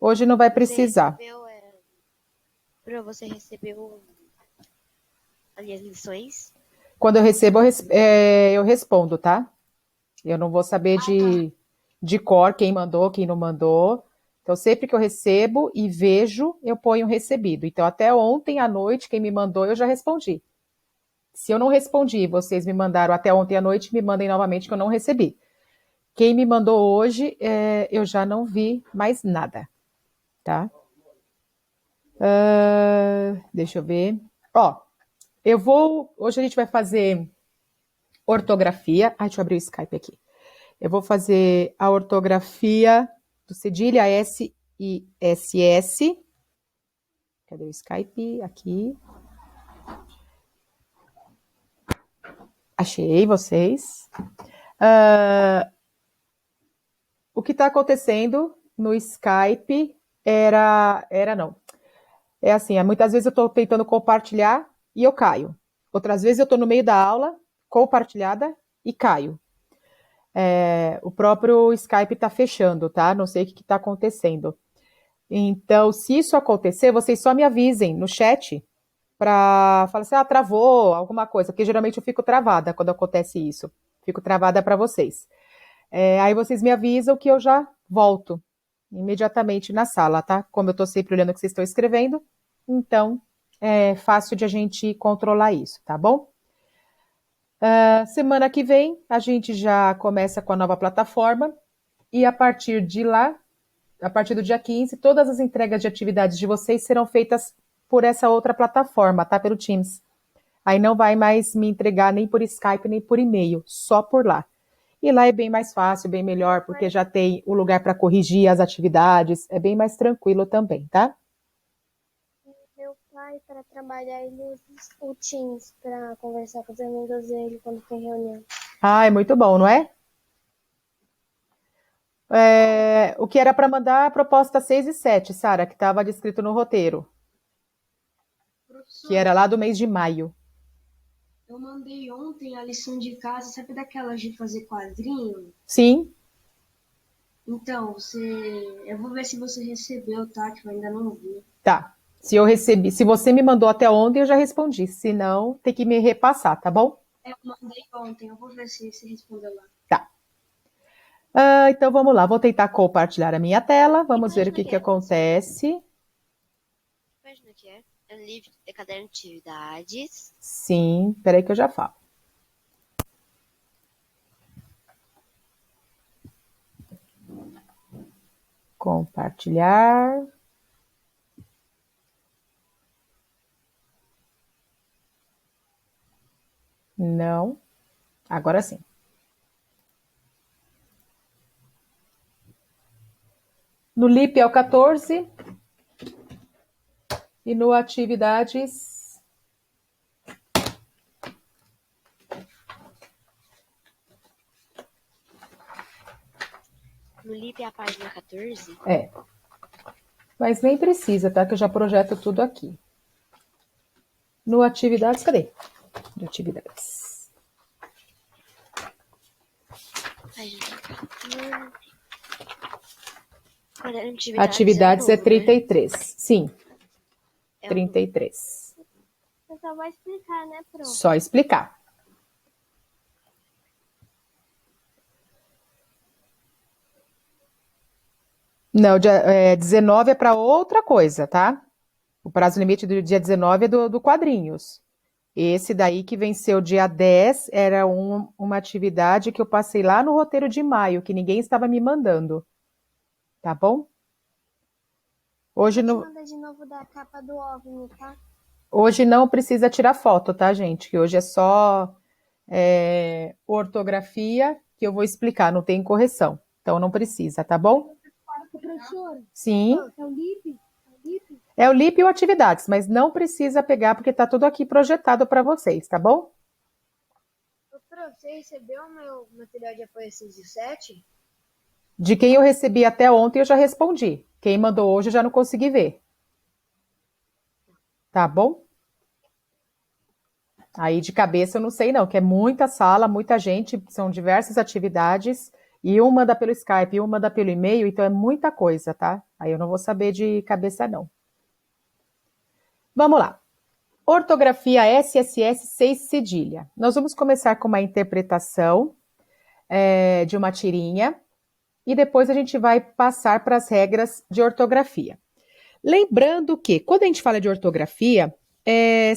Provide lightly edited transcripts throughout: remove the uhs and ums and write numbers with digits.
Hoje não vai Você precisar. recebeu, você recebeu ali as lições? Quando eu recebo, eu respondo, tá? Eu não vou saber de cor quem mandou, quem não mandou. Então, sempre que eu recebo e vejo, eu ponho recebido. Então, até ontem à noite, quem me mandou, eu já respondi. Se eu não respondi, vocês me mandaram até ontem à noite, me mandem novamente que eu não recebi. Quem me mandou hoje, eu já não vi mais nada, tá? Deixa eu ver. Ó, hoje a gente vai fazer ortografia. Ai, deixa eu abrir o Skype aqui. Eu vou fazer a ortografia do cedilha S e SS. Cadê o Skype? Aqui. Achei vocês. O que está acontecendo no Skype era não. É assim, muitas vezes eu estou tentando compartilhar e eu caio. Outras vezes eu estou no meio da aula, compartilhada e caio. O próprio Skype está fechando, tá? Não sei o que está acontecendo. Então, se isso acontecer, vocês só me avisem no chat para falar assim, travou, alguma coisa, porque geralmente eu fico travada quando acontece isso. Fico travada para vocês. Aí vocês me avisam que eu já volto imediatamente na sala, tá? Como eu estou sempre olhando o que vocês estão escrevendo, então é fácil de a gente controlar isso, tá bom? Semana que vem a gente já começa com a nova plataforma e a partir de lá, a partir do dia 15, todas as entregas de atividades de vocês serão feitas por essa outra plataforma, tá? Pelo Teams. Aí não vai mais me entregar nem por Skype, nem por e-mail, só por lá. E lá é bem mais fácil, bem melhor, porque já tem o lugar para corrigir as atividades, é bem mais tranquilo também, tá? Meu pai, para trabalhar, ele usa o Teams para conversar com os amigos dele quando tem reunião. Ah, é muito bom, não é? O que era para mandar a proposta 6 e 7, Sara, que estava descrito no roteiro, que era lá do mês de maio. Eu mandei ontem a lição de casa, sabe daquelas de fazer quadrinho? Sim. Então, eu vou ver se você recebeu, tá? Que eu ainda não vi. Tá. Se eu recebi, se você me mandou até ontem, eu já respondi. Se não, tem que me repassar, tá bom? Eu mandei ontem, eu vou ver se você respondeu lá. Tá. Então vamos lá, vou tentar compartilhar a minha tela, vamos ver o que acontece. Imagina que é livro de caderno de atividades. Sim, peraí que eu já falo. Compartilhar. Não. Agora sim. No LIP é o 14. E no atividades. No LIP é a página 14? É. Mas nem precisa, tá? Que eu já projeto tudo aqui. No atividades, cadê? No atividades. Atividades é 33. Né? Sim. 33. Você só vai explicar, né, Pro? Só explicar. Não, dia 19 é para outra coisa, tá? O prazo limite do dia 19 é do quadrinhos. Esse daí que venceu dia 10 era uma atividade que eu passei lá no roteiro de maio, que ninguém estava me mandando. Tá bom? Hoje não. Manda de novo da capa do OVNI, tá? Hoje não precisa tirar foto, tá, gente? Que hoje é só ortografia que eu vou explicar, não tem correção. Então não precisa, tá bom? Professora? Sim. É o LIP? É o LIP e o atividades, mas não precisa pegar porque tá tudo aqui projetado para vocês, tá bom? Você recebeu o meu material de apoio 6 e 7? De quem eu recebi até ontem eu já respondi. Quem mandou hoje eu já não consegui ver. Tá bom? Aí de cabeça eu não sei não, que é muita sala, muita gente, são diversas atividades, e um manda pelo Skype e um manda pelo e-mail, então é muita coisa, tá? Aí eu não vou saber de cabeça, não. Vamos lá. Ortografia SSS 6 cedilha. Nós vamos começar com uma interpretação de uma tirinha e depois a gente vai passar para as regras de ortografia. Lembrando que, quando a gente fala de ortografia,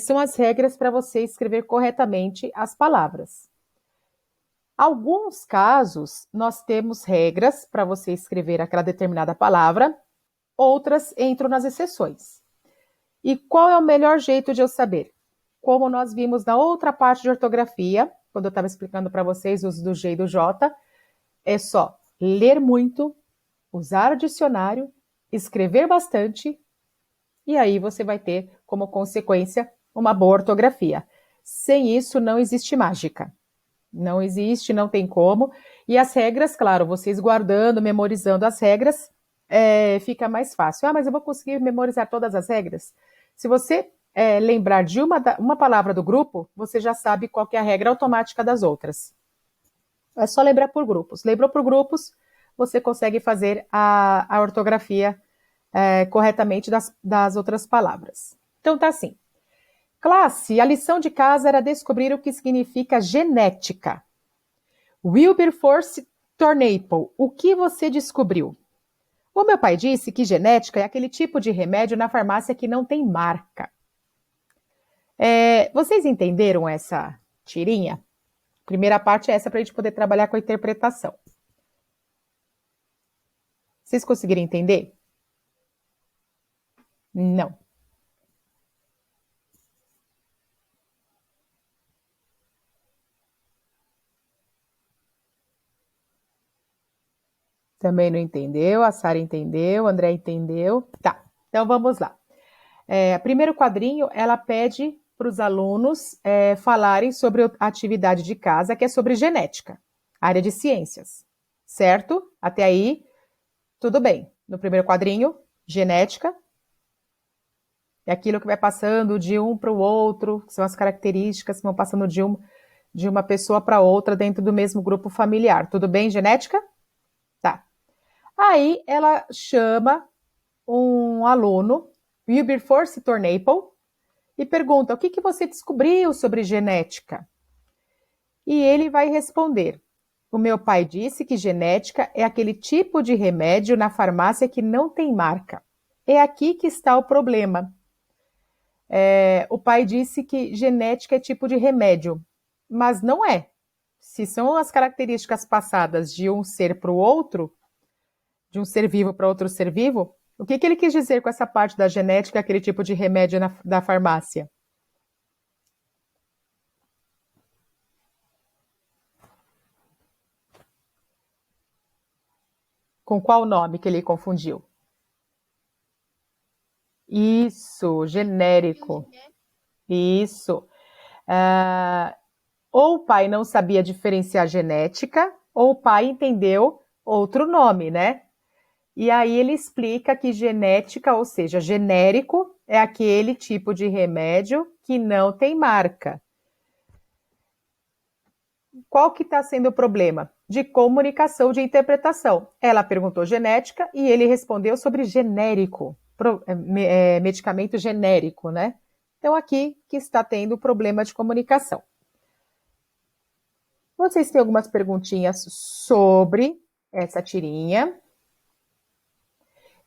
são as regras para você escrever corretamente as palavras. Alguns casos, nós temos regras para você escrever aquela determinada palavra, outras entram nas exceções. E qual é o melhor jeito de eu saber? Como nós vimos na outra parte de ortografia, quando eu estava explicando para vocês os do G e do J, é só ler muito, usar o dicionário, escrever bastante, e aí você vai ter, como consequência, uma boa ortografia. Sem isso, não existe mágica. Não existe, não tem como. E as regras, claro, vocês guardando, memorizando as regras, fica mais fácil. Ah, mas eu vou conseguir memorizar todas as regras? Se você lembrar de uma palavra do grupo, você já sabe qual que é a regra automática das outras. É só lembrar por grupos. Lembrou por grupos, você consegue fazer a ortografia corretamente das outras palavras. Então tá assim. Classe, a lição de casa era descobrir o que significa genética. Wilberforce Thornapple, o que você descobriu? O meu pai disse que genética é aquele tipo de remédio na farmácia que não tem marca. Vocês entenderam essa tirinha? Primeira parte é essa para a gente poder trabalhar com a interpretação. Vocês conseguiram entender? Não. Também não entendeu, a Sara entendeu, o André entendeu. Tá, então vamos lá. Primeiro quadrinho, ela pede para os alunos falarem sobre a atividade de casa, que é sobre genética, área de ciências, certo? Até aí, tudo bem. No primeiro quadrinho, genética, é aquilo que vai passando de um para o outro, que são as características que vão passando de uma pessoa para outra dentro do mesmo grupo familiar. Tudo bem, genética? Tá. Aí ela chama um aluno, Wilberforce Thornapple, e pergunta: o que você descobriu sobre genética? E ele vai responder: o meu pai disse que genética é aquele tipo de remédio na farmácia que não tem marca. É aqui que está o problema. O pai disse que genética é tipo de remédio, mas não é. Se são as características passadas de um ser para o outro, de um ser vivo para outro ser vivo, o que ele quis dizer com essa parte da genética, aquele tipo de remédio da farmácia? Com qual nome que ele confundiu? Isso, genérico. Isso. Ou o pai não sabia diferenciar genética, ou o pai entendeu outro nome, né? E aí ele explica que genética, ou seja, genérico, é aquele tipo de remédio que não tem marca. Qual que está sendo o problema? De comunicação, de interpretação. Ela perguntou genética e ele respondeu sobre genérico, medicamento genérico, né? Então aqui que está tendo problema de comunicação. Vocês têm algumas perguntinhas sobre essa tirinha?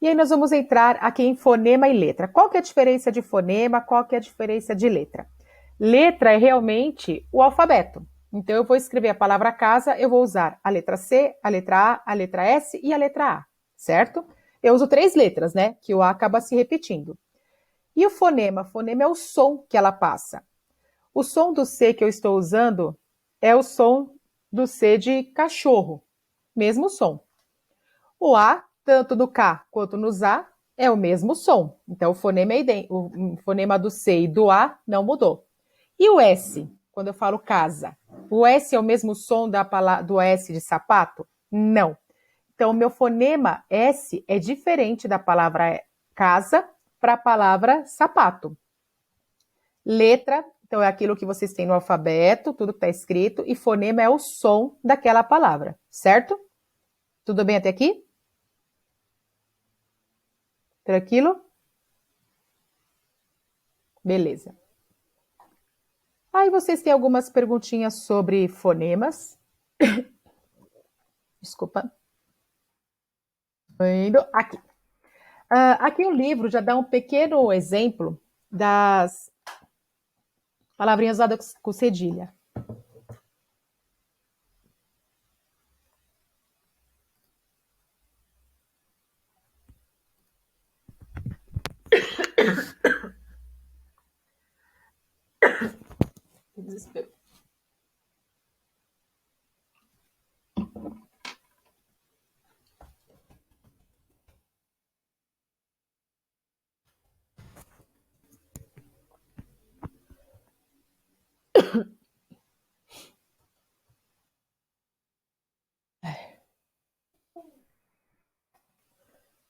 E aí nós vamos entrar aqui em fonema e letra. Qual que é a diferença de fonema? Qual que é a diferença de letra? Letra é realmente o alfabeto. Então eu vou escrever a palavra casa, eu vou usar a letra C, a letra A, a letra S e a letra A, certo? Eu uso 3 letras, né? Que o A acaba se repetindo. E o fonema? Fonema é o som que ela passa. O som do C que eu estou usando é o som do C de cachorro. Mesmo som. O A, tanto no K quanto no A, é o mesmo som. Então, o fonema do C e do A não mudou. E o S, quando eu falo casa? O S é o mesmo som do S de sapato? Não. Então, o meu fonema S é diferente da palavra casa para a palavra sapato. Letra, então, é aquilo que vocês têm no alfabeto, tudo que está escrito, e fonema é o som daquela palavra, certo? Tudo bem até aqui? Tranquilo? Beleza. Aí vocês têm algumas perguntinhas sobre fonemas. Desculpa. Indo aqui. Aqui o livro já dá um pequeno exemplo das palavrinhas usadas com cedilha. Que desespero.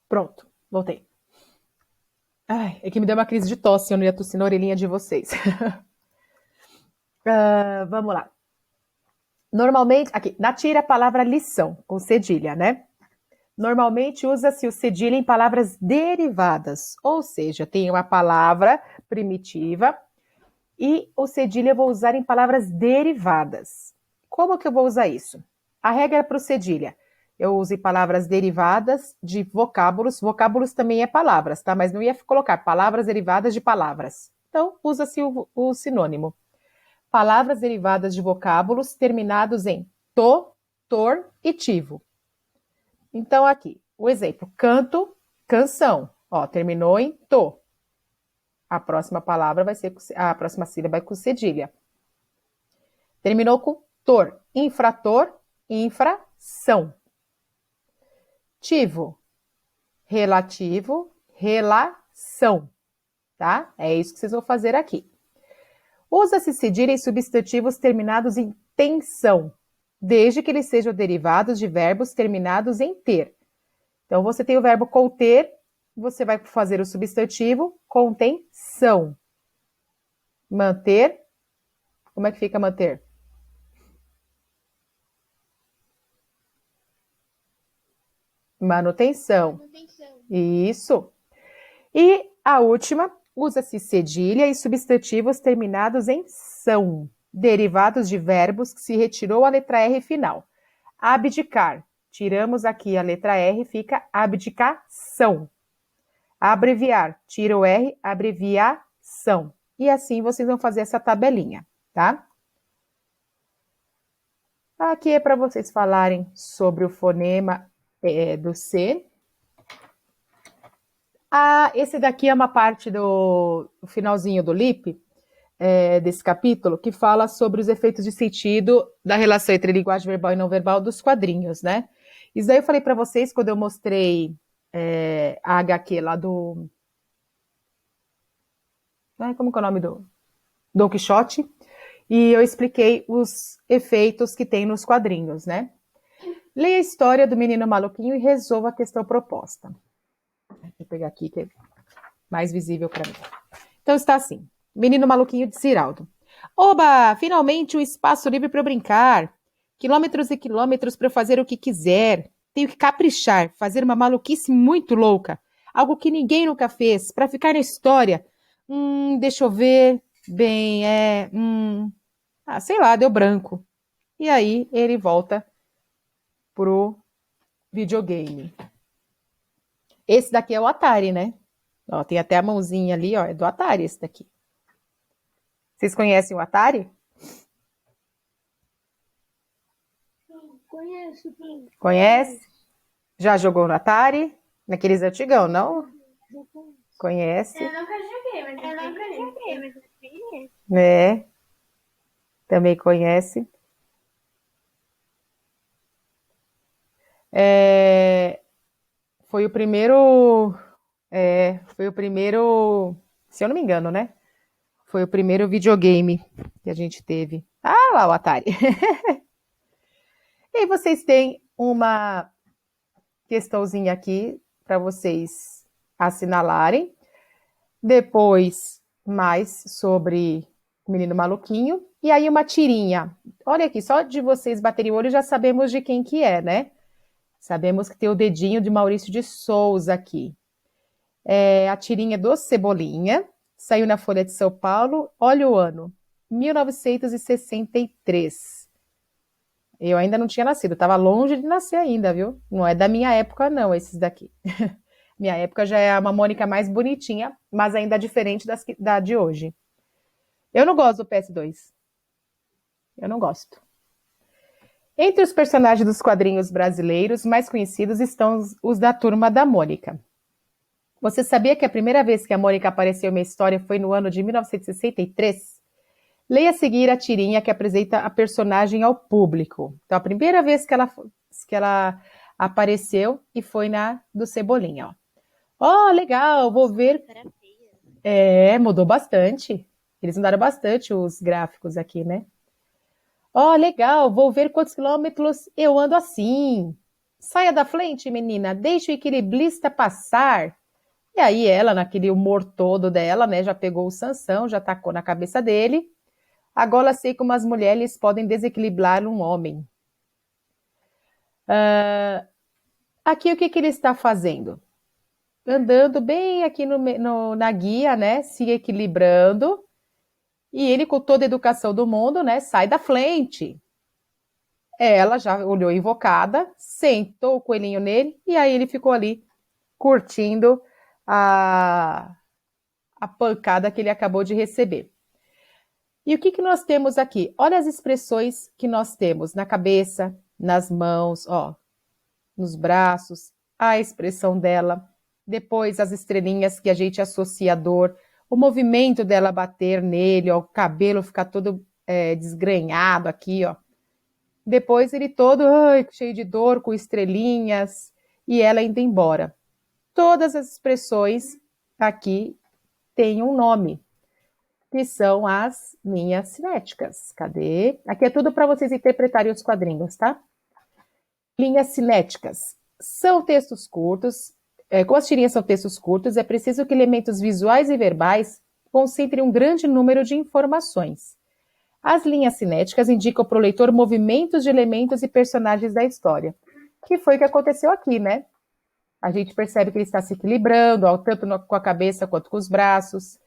Pronto, voltei. Ai, é que me deu uma crise de tosse, eu não ia tossir na orelhinha de vocês. Vamos lá. Normalmente, aqui, na tira a palavra lição, com cedilha, né? Normalmente usa-se o cedilha em palavras derivadas, ou seja, tem uma palavra primitiva e o cedilha eu vou usar em palavras derivadas. Como que eu vou usar isso? A regra para o cedilha, eu uso em palavras derivadas de vocábulos, vocábulos também é palavras, tá? Mas não ia colocar palavras derivadas de palavras. Então, usa-se o sinônimo. Palavras derivadas de vocábulos terminados em to, tor e tivo. Então, aqui, o exemplo, canto, canção. Ó, terminou em to. A próxima palavra vai ser, a próxima sílaba é com cedilha. Terminou com tor, infrator, infração. Tivo, relativo, relação. Tá? É isso que vocês vão fazer aqui. Usa-se cedilha em substantivos terminados em tensão, desde que eles sejam derivados de verbos terminados em ter. Então, você tem o verbo conter, você vai fazer o substantivo contenção. Manter, como é que fica manter? Manutenção. Isso. E a última, usa-se cedilha em substantivos terminados em são, derivados de verbos que se retirou a letra R final. Abdicar. Tiramos aqui a letra R, fica abdicação. Abreviar. Tira o R, abreviação. E assim vocês vão fazer essa tabelinha, tá? Aqui é para vocês falarem sobre o fonema do C. Esse daqui é uma parte do finalzinho do LIP, desse capítulo, que fala sobre os efeitos de sentido da relação entre linguagem verbal e não verbal dos quadrinhos, né? Isso daí eu falei para vocês quando eu mostrei a HQ lá do... Como que é o nome do Don Quixote? E eu expliquei os efeitos que tem nos quadrinhos, né? Leia a história do menino maluquinho e resolva a questão proposta. Vou pegar aqui que é mais visível para mim. Então está assim, menino maluquinho de Ziraldo. Oba, finalmente um espaço livre para eu brincar. Quilômetros e quilômetros para eu fazer o que quiser. Tenho que caprichar, fazer uma maluquice muito louca. Algo que ninguém nunca fez, para ficar na história. Deixa eu ver. Bem, sei lá, deu branco. E aí ele volta pro videogame. Esse daqui é o Atari, né? Ó, tem até a mãozinha ali, ó, é do Atari esse daqui. Vocês conhecem o Atari? Conheço. Conhece? Já jogou no Atari? Naqueles antigão, não? Conhece? Eu nunca joguei, mas eu conheço. Né? Também conhece. Foi o primeiro, se eu não me engano, né? Foi o primeiro videogame que a gente teve. Ah, lá o Atari. E aí vocês têm uma questãozinha aqui para vocês assinalarem. Depois, mais sobre o menino maluquinho. E aí uma tirinha. Olha aqui, só de vocês baterem o olho já sabemos de quem que é, né? Sabemos que tem o dedinho de Maurício de Souza aqui. É a tirinha do Cebolinha. Saiu na Folha de São Paulo. Olha o ano, 1963. Eu ainda não tinha nascido, estava longe de nascer ainda, viu? Não é da minha época, não, esses daqui. Minha época já é uma Mônica mais bonitinha, mas ainda diferente da de hoje. Eu não gosto do PS2. Eu não gosto. Entre os personagens dos quadrinhos brasileiros mais conhecidos estão os da Turma da Mônica. Você sabia que a primeira vez que a Mônica apareceu em uma história foi no ano de 1963? Leia a seguir a tirinha que apresenta a personagem ao público. Então, a primeira vez que ela apareceu e foi na do Cebolinha. Ó, legal, vou ver. Era feia. Mudou bastante. Eles mudaram bastante os gráficos aqui, né? Ó, legal, vou ver quantos quilômetros eu ando assim. Saia da frente, menina, deixa o equilibrista passar. E aí ela, naquele humor todo dela, né, já pegou o Sansão, já tacou na cabeça dele. Agora sei como as mulheres podem desequilibrar um homem. Aqui o que ele está fazendo? Andando bem aqui na guia, né? Se equilibrando. E ele, com toda a educação do mundo, né? Sai da frente. Ela já olhou invocada, sentou o coelhinho nele e aí ele ficou ali curtindo a pancada que ele acabou de receber. E o que nós temos aqui? Olha as expressões que nós temos na cabeça, nas mãos, ó, nos braços, a expressão dela, depois as estrelinhas que a gente associa à dor, o movimento dela bater nele, ó, o cabelo ficar todo desgrenhado aqui, ó. Depois ele todo cheio de dor, com estrelinhas, e ela indo embora. Todas as expressões aqui têm um nome, que são as linhas cinéticas. Cadê? Aqui é tudo para vocês interpretarem os quadrinhos, tá? Linhas cinéticas são textos curtos. Como as tirinhas são textos curtos, é preciso que elementos visuais e verbais concentrem um grande número de informações. As linhas cinéticas indicam para o leitor movimentos de elementos e personagens da história, que foi o que aconteceu aqui, né? A gente percebe que ele está se equilibrando, ó, tanto com a cabeça quanto com os braços.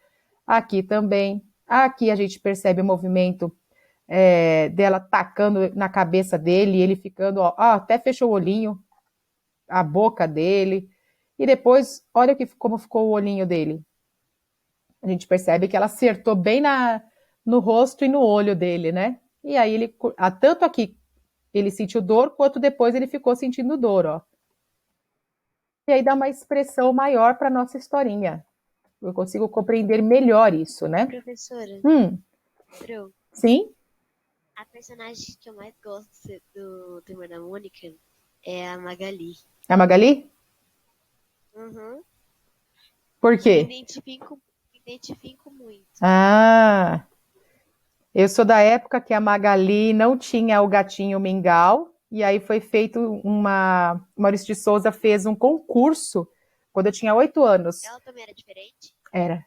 Aqui também. Aqui a gente percebe o movimento dela tacando na cabeça dele, e ele ficando, ó, até fechou o olhinho, a boca dele. E depois, olha como ficou o olhinho dele. A gente percebe que ela acertou bem no rosto e no olho dele, né? E aí ele, tanto aqui ele sentiu dor, quanto depois ele ficou sentindo dor, ó. E aí dá uma expressão maior para nossa historinha. Eu consigo compreender melhor isso, né? Professora, Pro, Sim? a personagem que eu mais gosto do Turma da Mônica é a Magali. A Magali? Uhum. Por Me quê? identifico muito. Ah, eu sou da época que a Magali não tinha o gatinho Mingau, e aí foi feito Maurício de Souza fez um concurso quando eu tinha 8 anos. Ela também era diferente? Era.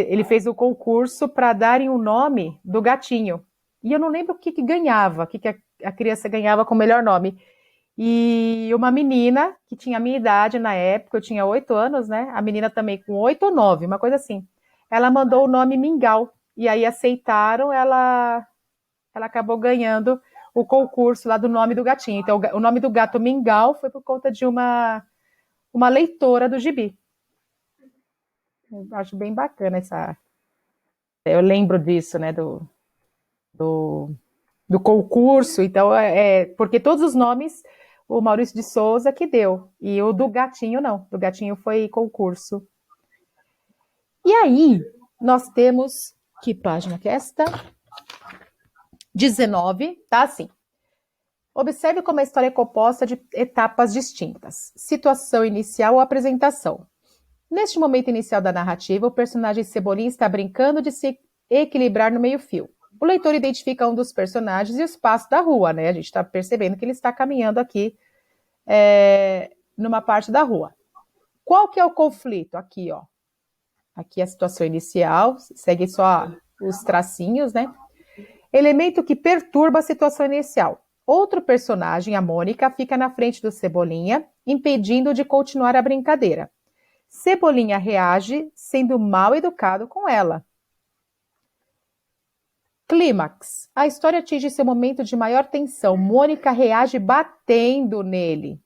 Ele fez o concurso para darem o nome do gatinho. E eu não lembro o que ganhava, o que a criança ganhava com o melhor nome. E uma menina, que tinha a minha idade na época, eu tinha 8 anos, né? A menina também com 8 ou 9, uma coisa assim. Ela mandou o nome Mingau. E aí aceitaram, ela acabou ganhando o concurso lá do nome do gatinho. Então, o nome do gato Mingau foi por conta de uma leitora do gibi. Eu acho bem bacana essa. Eu lembro disso, né? Do concurso. Então, porque todos os nomes o Maurício de Souza que deu. E o do gatinho, não. Do gatinho foi concurso. E aí, nós temos. Que página que é esta? 19, tá assim. Observe como a história é composta de etapas distintas. Situação inicial ou apresentação. Neste momento inicial da narrativa, o personagem Cebolinha está brincando de se equilibrar no meio-fio. O leitor identifica um dos personagens e o espaço da rua, né? A gente está percebendo que ele está caminhando aqui numa parte da rua. Qual que é o conflito? Aqui, ó. Aqui é a situação inicial, segue só os tracinhos, né? Elemento que perturba a situação inicial. Outro personagem, a Mônica, fica na frente do Cebolinha impedindo de continuar a brincadeira. Cebolinha reage sendo mal educado com ela. Clímax. A história atinge seu momento de maior tensão. Mônica reage batendo nele.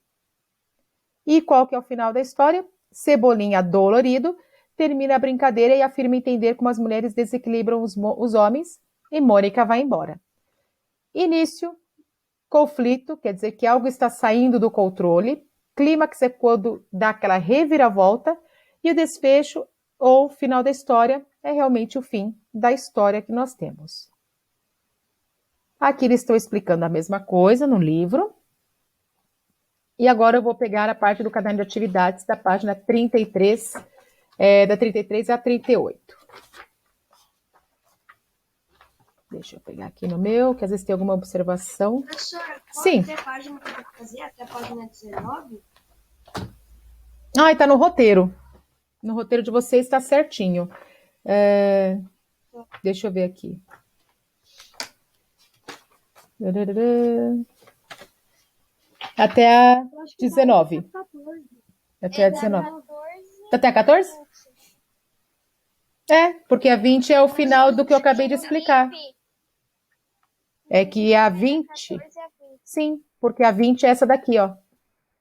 E qual que é o final da história? Cebolinha dolorido termina a brincadeira e afirma entender como as mulheres desequilibram os homens e Mônica vai embora. Início, conflito, quer dizer que algo está saindo do controle. Clímax é quando dá aquela reviravolta e o desfecho ou final da história é realmente o fim da história que nós temos. Aqui eles estão explicando a mesma coisa no livro. E agora eu vou pegar a parte do caderno de atividades da página 33, da 33 a 38. Deixa eu pegar aqui no meu, que às vezes tem alguma observação. Professora, qual Sim. é a página que eu vou fazer? Até a página 19? Está no roteiro. No roteiro de vocês está certinho. Deixa eu ver aqui. Até a 19. Até a 19. 14. Até a 14? Porque a 20 é o final do que eu acabei de explicar. É que a 20... 14 a 20. Sim, porque a 20 é essa daqui, ó.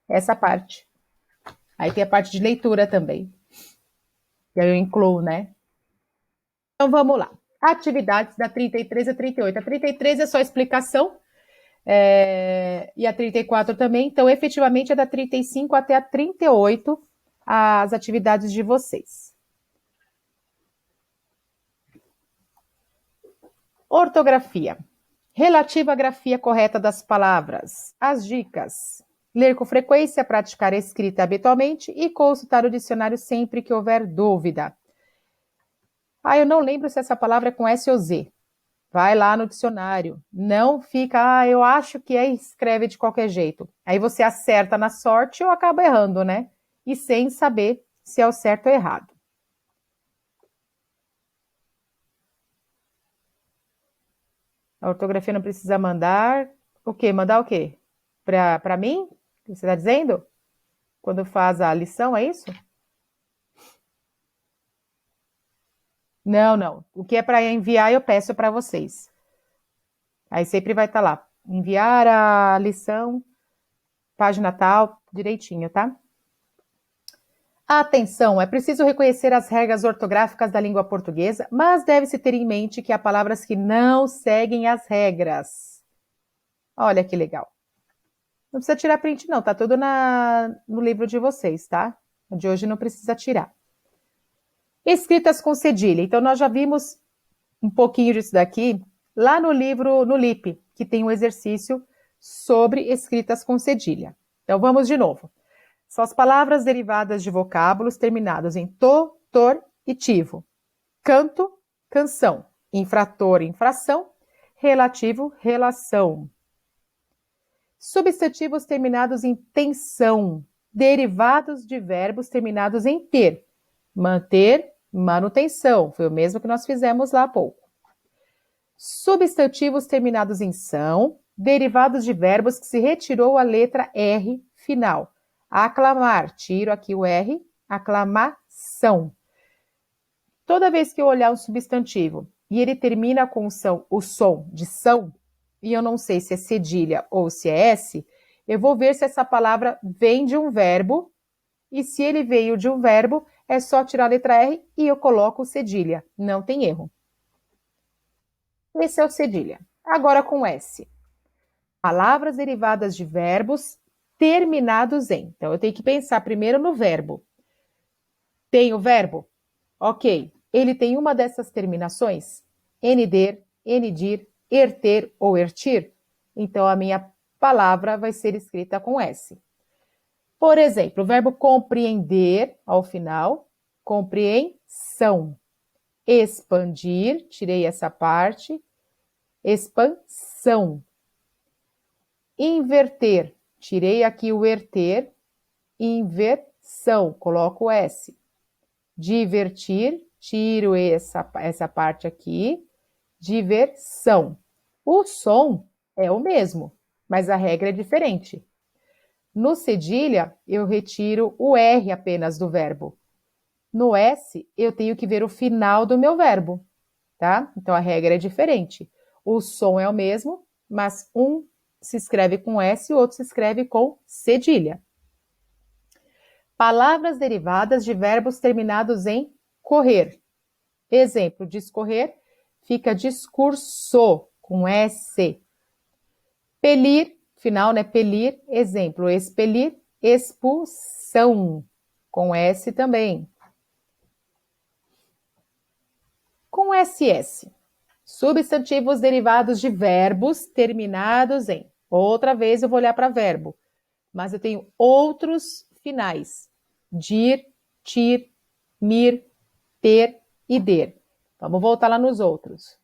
Essa parte. Aí tem a parte de leitura também. Que aí eu incluo, né? Então vamos lá. Atividades da 33 a 38. A 33 é só explicação. E a 34 também. Então, efetivamente, é da 35 até a 38 as atividades de vocês. Ortografia. Relativa à grafia correta das palavras. As dicas. Ler com frequência, praticar a escrita habitualmente e consultar o dicionário sempre que houver dúvida. Eu não lembro se essa palavra é com S ou Z. Vai lá no dicionário. Não fica, eu acho que escreve de qualquer jeito. Aí você acerta na sorte ou acaba errando, né? E sem saber se é o certo ou errado. A ortografia não precisa mandar. O quê? Mandar o quê? Para mim? O que você está dizendo? Quando faz a lição, é isso? Não. O que é para enviar, eu peço para vocês. Aí sempre vai estar lá. Enviar a lição, página tal, direitinho, tá? Atenção, é preciso reconhecer as regras ortográficas da língua portuguesa, mas deve-se ter em mente que há palavras que não seguem as regras. Olha que legal. Não precisa tirar print não, tá tudo no livro de vocês, tá? O de hoje não precisa tirar. Escritas com cedilha. Então, nós já vimos um pouquinho disso daqui lá no livro, no LIP, que tem um exercício sobre escritas com cedilha. Então, vamos de novo. São as palavras derivadas de vocábulos terminados em to, tor e tivo. Canto, canção. Infrator, infração. Relativo, relação. Substantivos terminados em tensão. Derivados de verbos terminados em ter. Manter, manutenção. Foi o mesmo que nós fizemos lá há pouco. Substantivos terminados em são. Derivados de verbos que se retirou a letra R final. Aclamar, tiro aqui o R, aclamação. Toda vez que eu olhar um substantivo e ele termina com o som de são, e eu não sei se é cedilha ou se é S, eu vou ver se essa palavra vem de um verbo, e se ele veio de um verbo, é só tirar a letra R e eu coloco cedilha. Não tem erro. Esse é o cedilha. Agora com S. Palavras derivadas de verbos terminados em. Então, eu tenho que pensar primeiro no verbo. Tem o verbo? Ok. Ele tem uma dessas terminações? Ender, enidir, erter ou ertir? Então, a minha palavra vai ser escrita com S. Por exemplo, o verbo compreender, ao final, compreensão. Expandir, tirei essa parte, expansão. Inverter, tirei aqui o erter, inversão, coloco o S. Divertir, tiro essa parte aqui, diversão. O som é o mesmo, mas a regra é diferente. No cedilha, eu retiro o R apenas do verbo. No S, eu tenho que ver o final do meu verbo, tá? Então, a regra é diferente. O som é o mesmo, mas um se escreve com S e o outro se escreve com cedilha. Palavras derivadas de verbos terminados em correr. Exemplo, discorrer fica discurso, com S. Pelir, final, né? Pelir, exemplo, expelir, expulsão, com S também. Com SS. Substantivos derivados de verbos terminados em. Outra vez eu vou olhar para verbo, mas eu tenho outros finais. Dir, tir, mir, ter e der. Vamos voltar lá nos outros.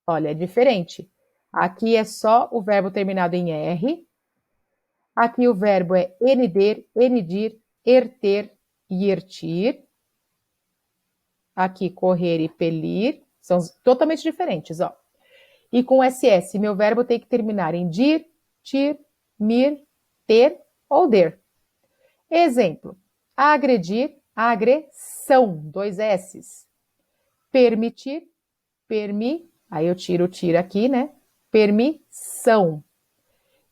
Olha, é diferente. Aqui é só o verbo terminado em R. Aqui o verbo é ender, enidir, erter e ertir. Aqui correr e pelir. São totalmente diferentes, ó. E com SS, meu verbo tem que terminar em dir, tir, mir, ter ou der. Exemplo, agredir, agressão, 2 S's. Permitir, aí eu tiro o tir aqui, né? Permissão.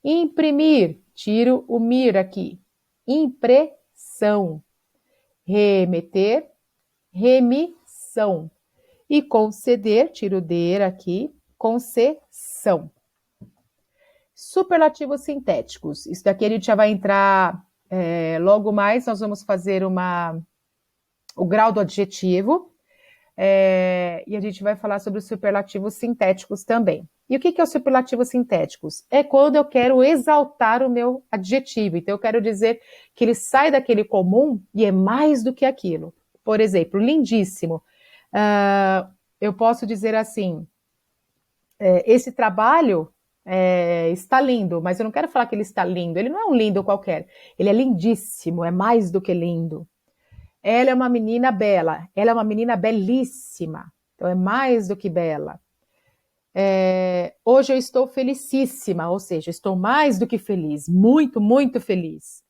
Imprimir, tiro o mir aqui. Impressão. Remeter, remissão. E conceder, tiro o der aqui, concessão. Superlativos sintéticos. Isso daqui a gente já vai entrar logo mais, nós vamos fazer o grau do adjetivo. E a gente vai falar sobre os superlativos sintéticos também. E o que é os superlativos sintéticos? É quando eu quero exaltar o meu adjetivo. Então, eu quero dizer que ele sai daquele comum e é mais do que aquilo. Por exemplo, lindíssimo. Eu posso dizer assim, esse trabalho está lindo, mas eu não quero falar que ele está lindo. Ele não é um lindo qualquer. Ele é lindíssimo, é mais do que lindo. Ela é uma menina bela, ela é uma menina belíssima, então é mais do que bela. Hoje eu estou felicíssima, ou seja, estou mais do que feliz, muito, muito feliz.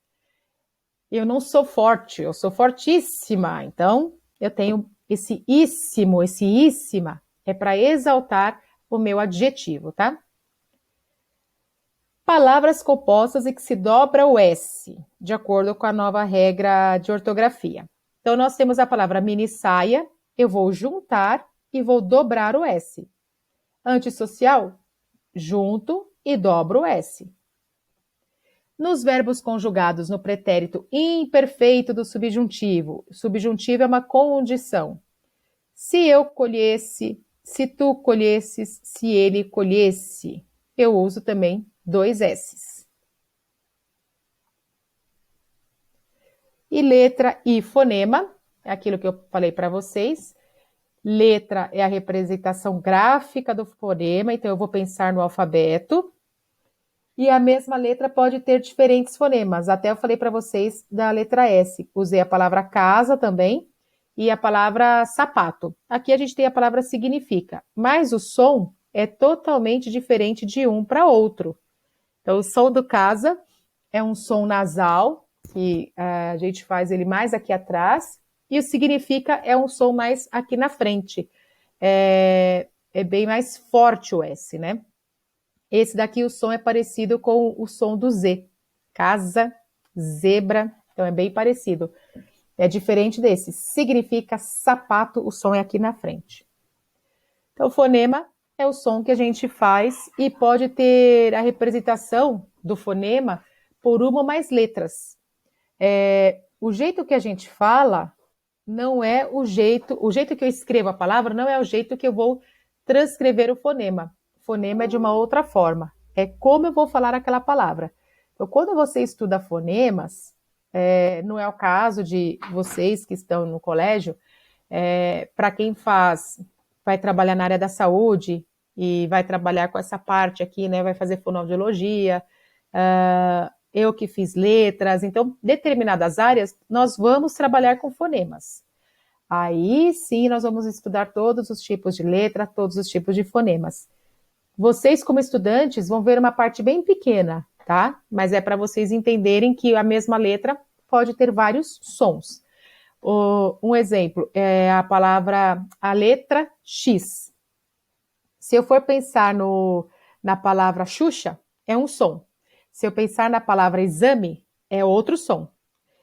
Eu não sou forte, eu sou fortíssima, então eu tenho esse íssimo, esse íssima, é para exaltar o meu adjetivo, tá? Palavras compostas e que se dobra o S, de acordo com a nova regra de ortografia. Então, nós temos a palavra mini saia, eu vou juntar e vou dobrar o S. Antissocial, junto e dobro o S. Nos verbos conjugados no pretérito imperfeito do subjuntivo, subjuntivo é uma condição. Se eu colhesse, se tu colhesses, se ele colhesse, eu uso também 2 S's. E letra e fonema, é aquilo que eu falei para vocês. Letra é a representação gráfica do fonema, então eu vou pensar no alfabeto. E a mesma letra pode ter diferentes fonemas. Até eu falei para vocês da letra S. Usei a palavra casa também e a palavra sapato. Aqui a gente tem a palavra significa, mas o som é totalmente diferente de um para outro. Então, o som do casa é um som nasal, que a gente faz ele mais aqui atrás, e o significa é um som mais aqui na frente. É bem mais forte o S, né? Esse daqui, o som é parecido com o som do Z. Casa, zebra, então é bem parecido. É diferente desse. Significa sapato, o som é aqui na frente. Então, fonema é o som que a gente faz e pode ter a representação do fonema por uma ou mais letras. O jeito que a gente fala não é o jeito que eu escrevo a palavra não é o jeito que eu vou transcrever o fonema. O fonema é de uma outra forma. É como eu vou falar aquela palavra. Então, quando você estuda fonemas, não é o caso de vocês que estão no colégio, para quem vai trabalhar na área da saúde e vai trabalhar com essa parte aqui, né? Vai fazer fonoaudiologia, eu que fiz letras, então, determinadas áreas, nós vamos trabalhar com fonemas. Aí, sim, nós vamos estudar todos os tipos de letra, todos os tipos de fonemas. Vocês, como estudantes, vão ver uma parte bem pequena. tá? Mas é para vocês entenderem que a mesma letra pode ter vários sons. Um exemplo é a letra X. Se eu for pensar na palavra Xuxa, é um som. Se eu pensar na palavra exame, é outro som.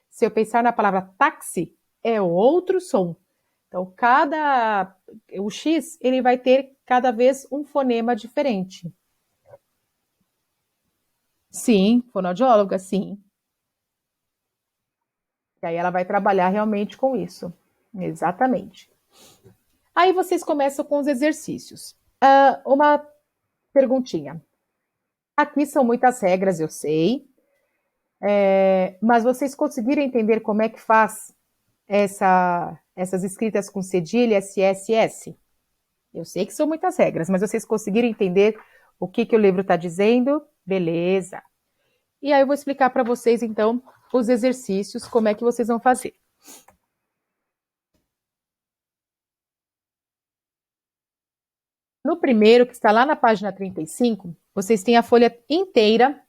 Se eu pensar na palavra táxi, é outro som. Então, o X, ele vai ter cada vez um fonema diferente. Sim, fonoaudióloga, sim. E aí ela vai trabalhar realmente com isso. Exatamente. Aí vocês começam com os exercícios. Uma perguntinha. Aqui são muitas regras, eu sei. Mas vocês conseguiram entender como é que faz essas escritas com cedilha, SSS? Eu sei que são muitas regras, mas vocês conseguiram entender o que o livro está dizendo? Beleza. E aí eu vou explicar para vocês, então, os exercícios, como é que vocês vão fazer. No primeiro, que está lá na página 35, vocês têm a folha inteira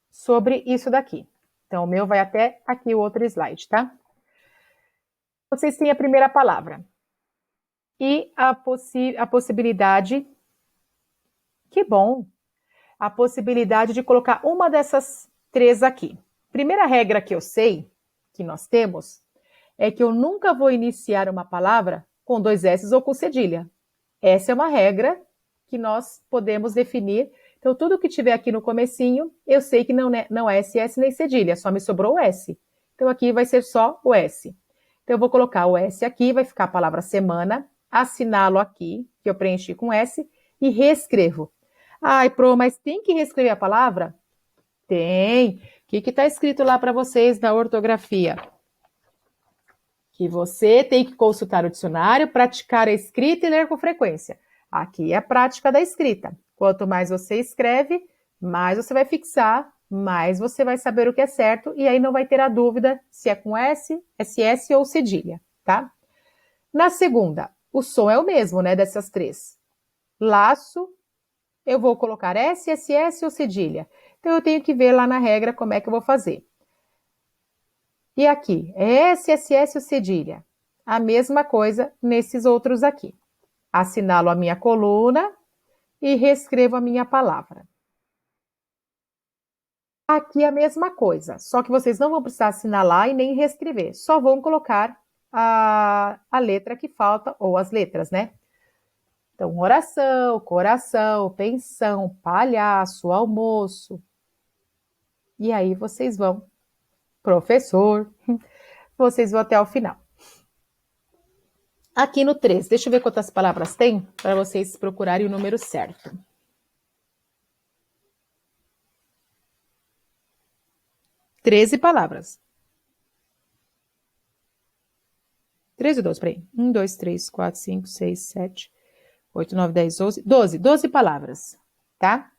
sobre isso daqui. Então, o meu vai até aqui o outro slide, tá? Vocês têm a primeira palavra. E a possibilidade, que bom, a possibilidade de colocar uma dessas três aqui. Primeira regra que eu sei, que nós temos, é que eu nunca vou iniciar uma palavra com 2 S ou com cedilha. Essa é uma regra que nós podemos definir. Então, tudo que tiver aqui no comecinho, eu sei que não é SS nem cedilha, só me sobrou o S. Então, aqui vai ser só o S. Então, eu vou colocar o S aqui, vai ficar a palavra semana, assinalo aqui, que eu preenchi com S, e reescrevo. Ai, Pro, mas tem que reescrever a palavra? Tem. O que está escrito lá para vocês na ortografia? Que você tem que consultar o dicionário, praticar a escrita e ler com frequência. Aqui é a prática da escrita. Quanto mais você escreve, mais você vai fixar, mais você vai saber o que é certo, e aí não vai ter a dúvida se é com S, SS ou cedilha, tá? Na segunda, o som é o mesmo, né, dessas três. Laço, eu vou colocar S, SS ou cedilha. Então, eu tenho que ver lá na regra como é que eu vou fazer. E aqui, S, SS ou cedilha? A mesma coisa nesses outros aqui. Assinalo a minha coluna e reescrevo a minha palavra. Aqui a mesma coisa, só que vocês não vão precisar assinalar e nem reescrever, só vão colocar a letra que falta, ou as letras, né? Então, oração, coração, pensão, palhaço, almoço. E aí vocês vão, professor, vocês vão até o final. Aqui no 3, deixa eu ver quantas palavras tem, para vocês procurarem o número certo. 13 palavras. 13 ou 12, peraí. 1, 2, 3, 4, 5, 6, 7, 8, 9, 10, 11, 12. 12 palavras, tá?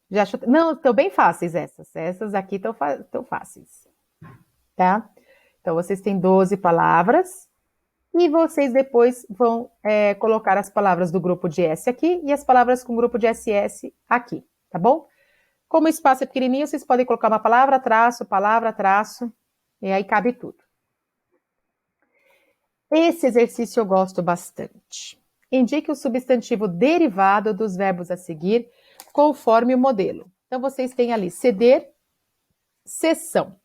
Já achou... Não, estão bem fáceis essas. Essas aqui estão fáceis, tá? Então, vocês têm 12 palavras e vocês depois vão colocar as palavras do grupo de S aqui e as palavras com o grupo de SS aqui, tá bom? Como o espaço é pequenininho, vocês podem colocar uma palavra, traço, e aí cabe tudo. Esse exercício eu gosto bastante. Indique o substantivo derivado dos verbos a seguir, conforme o modelo. Então, vocês têm ali ceder, cessão.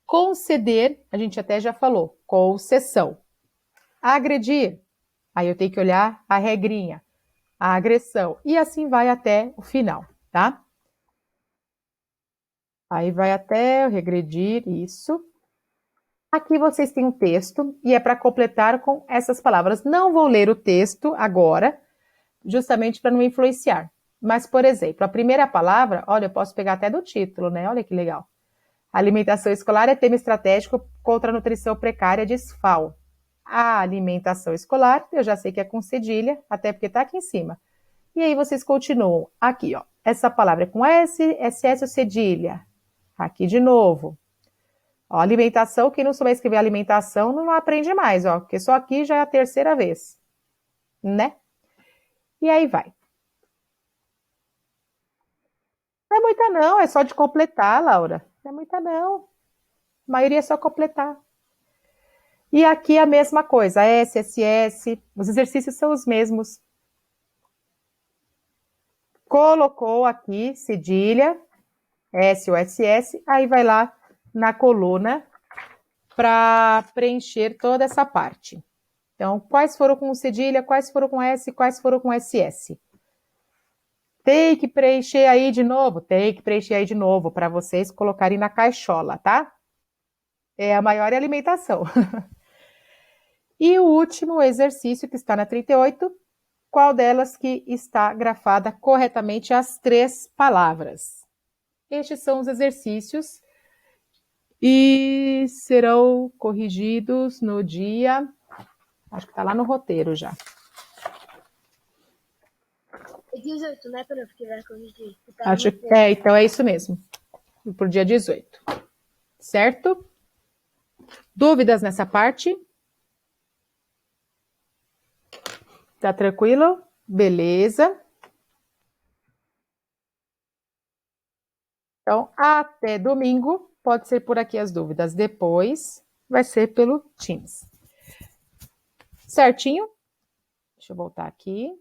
Conceder, a gente até já falou, concessão. Agredir, aí eu tenho que olhar a regrinha, a agressão. E assim vai até o final, tá? Aí vai até regredir, isso. Aqui vocês têm um texto e é para completar com essas palavras. Não vou ler o texto agora, justamente para não influenciar. Mas, por exemplo, a primeira palavra, olha, eu posso pegar até do título, né? Olha que legal. Alimentação escolar é tema estratégico contra a nutrição precária, diz FAO. A alimentação escolar, eu já sei que é com cedilha, até porque está aqui em cima. E aí vocês continuam aqui, ó. Essa palavra é com S, SS ou cedilha. Aqui de novo. Ó, alimentação, quem não souber escrever alimentação não aprende mais, ó, porque só aqui já é a terceira vez, né? E aí vai. Não é muita não, é só de completar, Laura. Não é muita não. A maioria é só completar. E aqui a mesma coisa, S, SS, os exercícios são os mesmos. Colocou aqui cedilha, S ou SS, aí vai lá na coluna para preencher toda essa parte. Então, quais foram com cedilha, quais foram com S, quais foram com SS? Tem que preencher aí de novo? Tem que preencher aí de novo para vocês colocarem na caixola, tá? É a maior alimentação. E o último exercício que está na 38, qual delas que está grafada corretamente as 3 palavras? Estes são os exercícios e serão corrigidos no dia... Acho que está lá no roteiro já. É 18, né, para que vai corrigir. Acho que então é isso mesmo. Por dia 18. Certo? Dúvidas nessa parte? Tá tranquilo? Beleza. Então, até domingo, pode ser por aqui as dúvidas. Depois, vai ser pelo Teams. Certinho? Deixa eu voltar aqui.